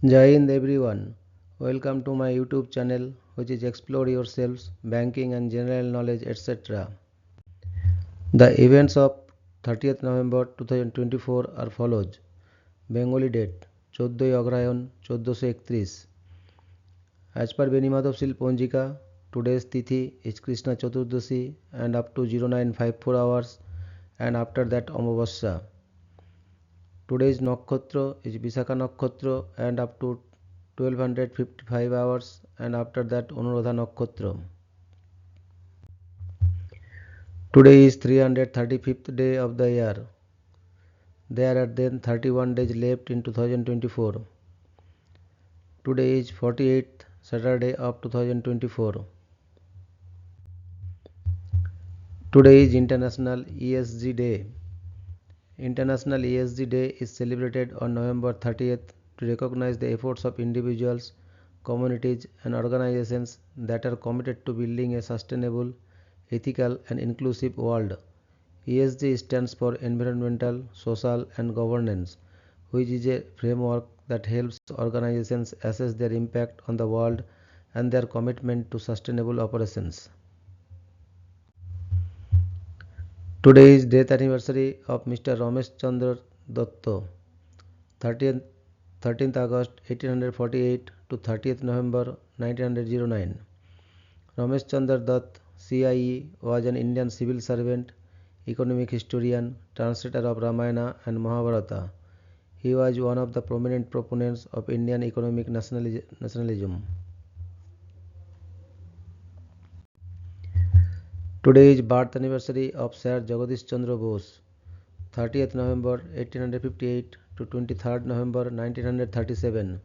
Jai Hind everyone. Welcome to my YouTube channel which is Explore Yourselves, Banking and General Knowledge etc. The events of 30th November 2024 are follows. Bengali date 14 Agrahayan 1431. As per Benimadhav Sil Ponjika, today's Tithi is Krishna Chaturdashi and up to 0954 hours and after that Amavasya. Today's Nakshatra is Visakha Nakshatra and up to 1255 hours and after that Anuradha Nakshatra. Today is 335th day of the year. There are then 31 days left in 2024. Today is 48th Saturday of 2024. Today is International ESG Day. International ESG Day is celebrated on November 30th to recognize the efforts of individuals, communities and organizations that are committed to building a sustainable, ethical and inclusive world. ESG stands for Environmental, Social and Governance, which is a framework that helps organizations assess their impact on the world and their commitment to sustainable operations. Today is death anniversary of Mr. Ramesh Chandra Datta, 13th August 1848 to 30th November 1909. Ramesh Chandra Dutt, CIE, was an Indian civil servant, economic historian, translator of Ramayana and Mahabharata. He was one of the prominent proponents of Indian economic nationalism. Today is birth anniversary of Sir Jagadish Chandra Bose, 30th November 1858 to 23rd November 1937.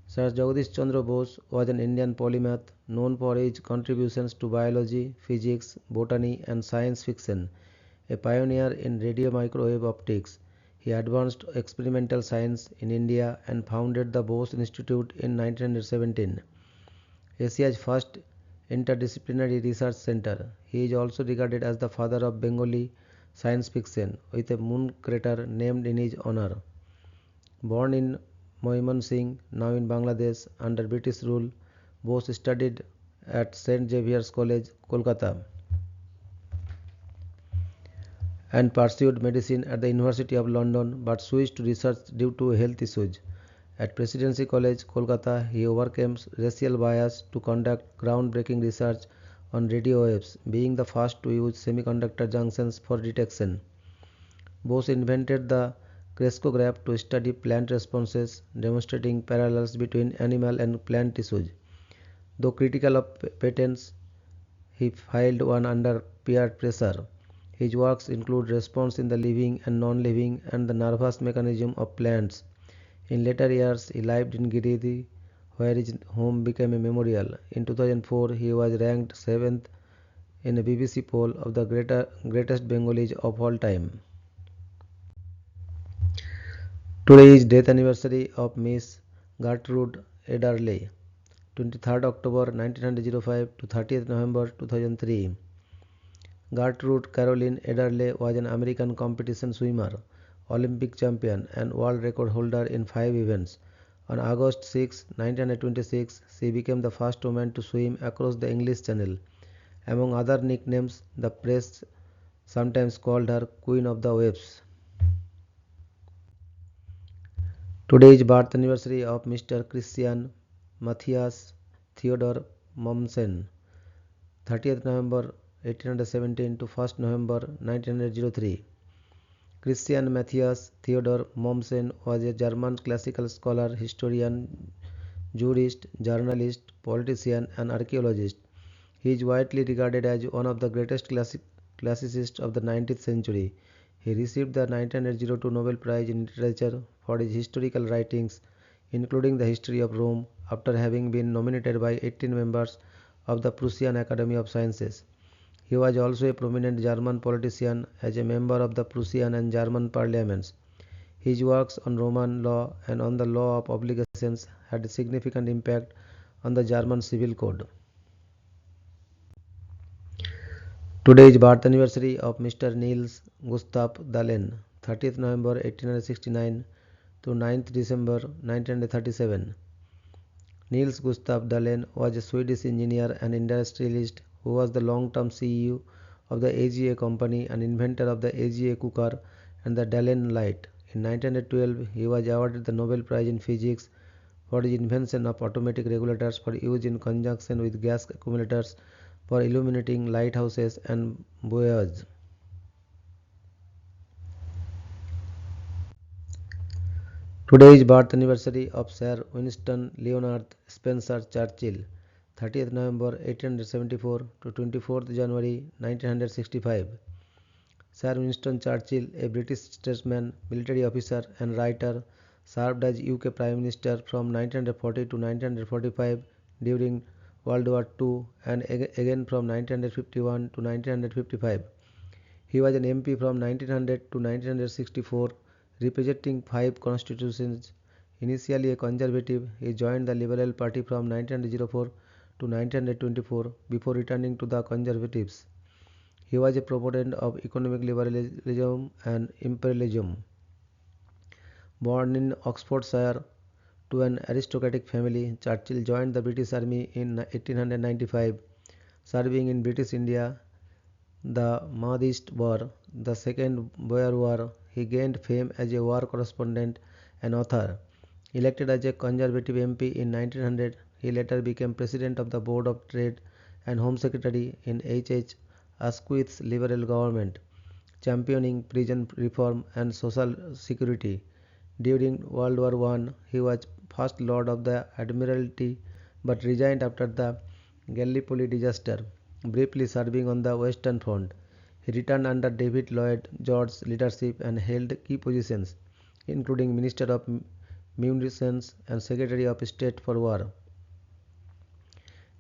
Sir Jagadish Chandra Bose was an Indian polymath known for his contributions to biology, physics, botany and science fiction. A pioneer in radio microwave optics, he advanced experimental science in India and founded the Bose Institute in 1917, Asia's first interdisciplinary research center. He is also regarded as the father of Bengali science fiction, with a moon crater named in his honor. Born in Moimansingh, now in Bangladesh, under British rule, Bose studied at St. Xavier's College, Kolkata, and pursued medicine at the University of London but switched to research due to health issues. At Presidency College, Kolkata, he overcame racial bias to conduct groundbreaking research on radio waves, being the first to use semiconductor junctions for detection. Bose invented the crescograph to study plant responses, demonstrating parallels between animal and plant tissues. Though critical of patents, he filed one under peer pressure. His works include response in the living and non-living and the nervous mechanism of plants. In later years, he lived in Giridih, where his home became a memorial. In 2004, he was ranked 7th in a BBC poll of the greatest Bengalis of all time. Today is death anniversary of Miss Gertrude Ederle, 23rd October 1905 to 30th November 2003. Gertrude Caroline Ederle was an American competition swimmer, Olympic champion and world record holder in 5 events. On August 6, 1926, she became the first woman to swim across the English Channel. Among other nicknames, the press sometimes called her Queen of the Waves. Today is birth anniversary of Mr. Christian Matthias Theodor Mommsen, 30th November 1817 to 1st November 1903. Christian Matthias Theodor Mommsen was a German classical scholar, historian, jurist, journalist, politician and archaeologist. He is widely regarded as one of the greatest classicists of the 19th century. He received the 1902 Nobel Prize in Literature for his historical writings, including the history of Rome, after having been nominated by 18 members of the Prussian Academy of Sciences. He was also a prominent German politician as a member of the Prussian and German parliaments. His works on Roman law and on the law of obligations had a significant impact on the German civil code. Today is birth anniversary of Mr. Niels Gustav Dahlen, 30th November 1869 to 9th December 1937. Niels Gustav Dahlen was a Swedish engineer and industrialist who was the long-term CEO of the AGA company and inventor of the AGA cooker and the Dahlen light. In 1912, he was awarded the Nobel Prize in Physics for his invention of automatic regulators for use in conjunction with gas accumulators for illuminating lighthouses and buoys. Today is birth anniversary of Sir Winston Leonard Spencer Churchill, 30th November 1874 to 24th January 1965. Sir Winston Churchill, a British statesman, military officer and writer, served as UK Prime Minister from 1940 to 1945 during World War II and again from 1951 to 1955. He was an MP from 1900 to 1964, representing 5 constituencies. Initially a conservative, he joined the Liberal Party from 1904 to 1924 before returning to the Conservatives. He was a proponent of economic liberalism and imperialism. Born in Oxfordshire to an aristocratic family, Churchill joined the British Army in 1895, serving in British India, the Mahdist War, the Second Boer War. He gained fame as a war correspondent and author. Elected as a Conservative MP in 1900, he later became President of the Board of Trade and Home Secretary in H. Asquith's Liberal government, championing prison reform and social security. During World War I, he was First Lord of the Admiralty but resigned after the Gallipoli disaster, briefly serving on the Western Front. He returned under David Lloyd George's leadership and held key positions, including Minister of Munitions and Secretary of State for War.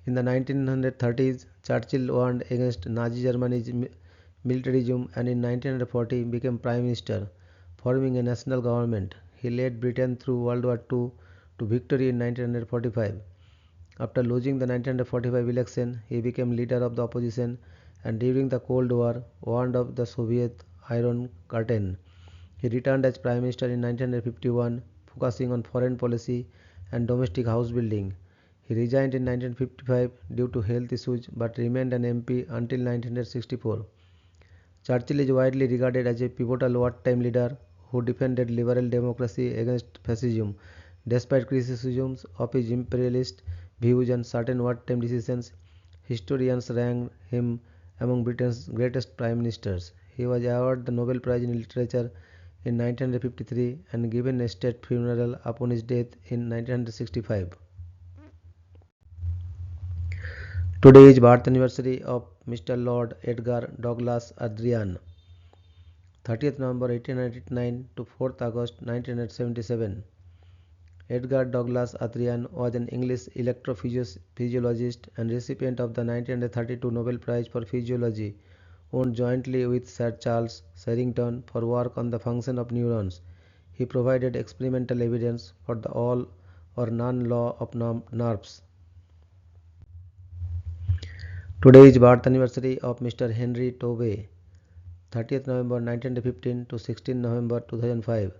In the 1930s, Churchill warned against Nazi Germany's militarism and in 1940 became Prime Minister, forming a national government. He led Britain through World War II to victory in 1945. After losing the 1945 election, he became leader of the opposition and during the Cold War warned of the Soviet Iron Curtain. He returned as Prime Minister in 1951, focusing on foreign policy and domestic house building. He resigned in 1955 due to health issues but remained an MP until 1964. Churchill is widely regarded as a pivotal wartime leader who defended liberal democracy against fascism. Despite criticisms of his imperialist views and certain wartime decisions, historians rank him among Britain's greatest prime ministers. He was awarded the Nobel Prize in Literature in 1953 and given a state funeral upon his death in 1965. Today is birth anniversary of Mr. Lord Edgar Douglas Adrian, 30th November 1899 to 4th August 1977. Edgar Douglas Adrian was an English electrophysiologist and recipient of the 1932 Nobel Prize for Physiology, won jointly with Sir Charles Sherrington for work on the function of neurons. He provided experimental evidence for the all or none law of nerves. Today is birth anniversary of Mr. Henry Tobey, 30th November 1915 to 16 November 2005.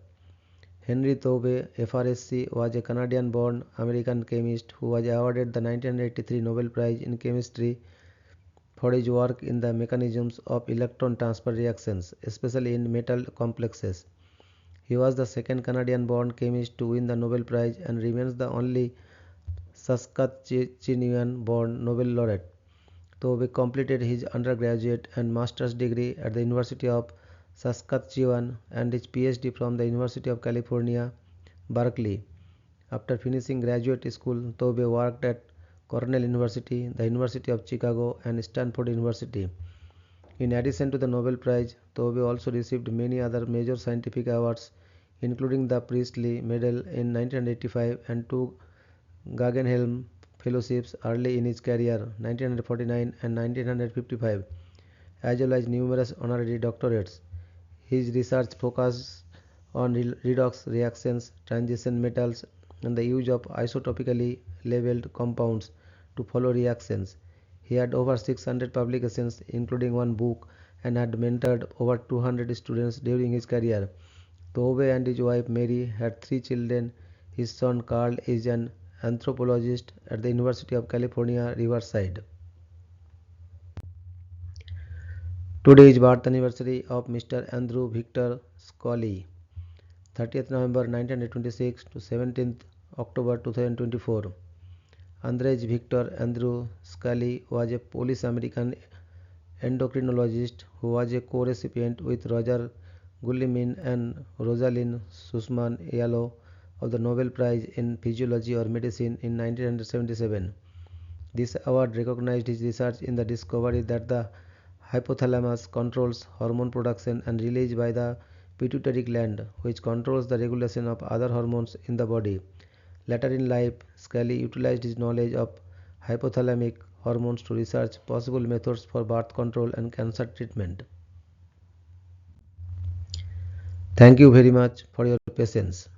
Henry Tobey, FRSC, was a Canadian-born American chemist who was awarded the 1983 Nobel Prize in Chemistry for his work in the mechanisms of electron transfer reactions, especially in metal complexes. He was the second Canadian-born chemist to win the Nobel Prize and remains the only Saskatchewanian-born Nobel laureate. Tobey completed his undergraduate and master's degree at the University of Saskatchewan and his PhD from the University of California, Berkeley. After finishing graduate school, Tobey worked at Cornell University, the University of Chicago, and Stanford University. In addition to the Nobel Prize, Tobey also received many other major scientific awards, including the Priestley Medal in 1985 and two Guggenheim Fellowships early in his career, 1949 and 1955, as well as numerous honorary doctorates. His research focused on redox reactions, transition metals, and the use of isotopically labeled compounds to follow reactions. He had over 600 publications, including one book, and had mentored over 200 students during his career. Tove and his wife Mary had 3 children. His son Carl is an anthropologist at the University of California, Riverside. Today is birth anniversary of Mr. Andrew Victor Scully, 30th November 1926 to 17th October 2024. Andrej Victor Andrew Scully was a Polish-American endocrinologist who was a co-recipient with Roger Guillemin and Rosalind Sussman-Yalow of the Nobel Prize in Physiology or Medicine in 1977. This award recognized his research in the discovery that the hypothalamus controls hormone production and release by the pituitary gland, which controls the regulation of other hormones in the body. Later in life, Scully utilized his knowledge of hypothalamic hormones to research possible methods for birth control and cancer treatment. Thank you very much for your patience.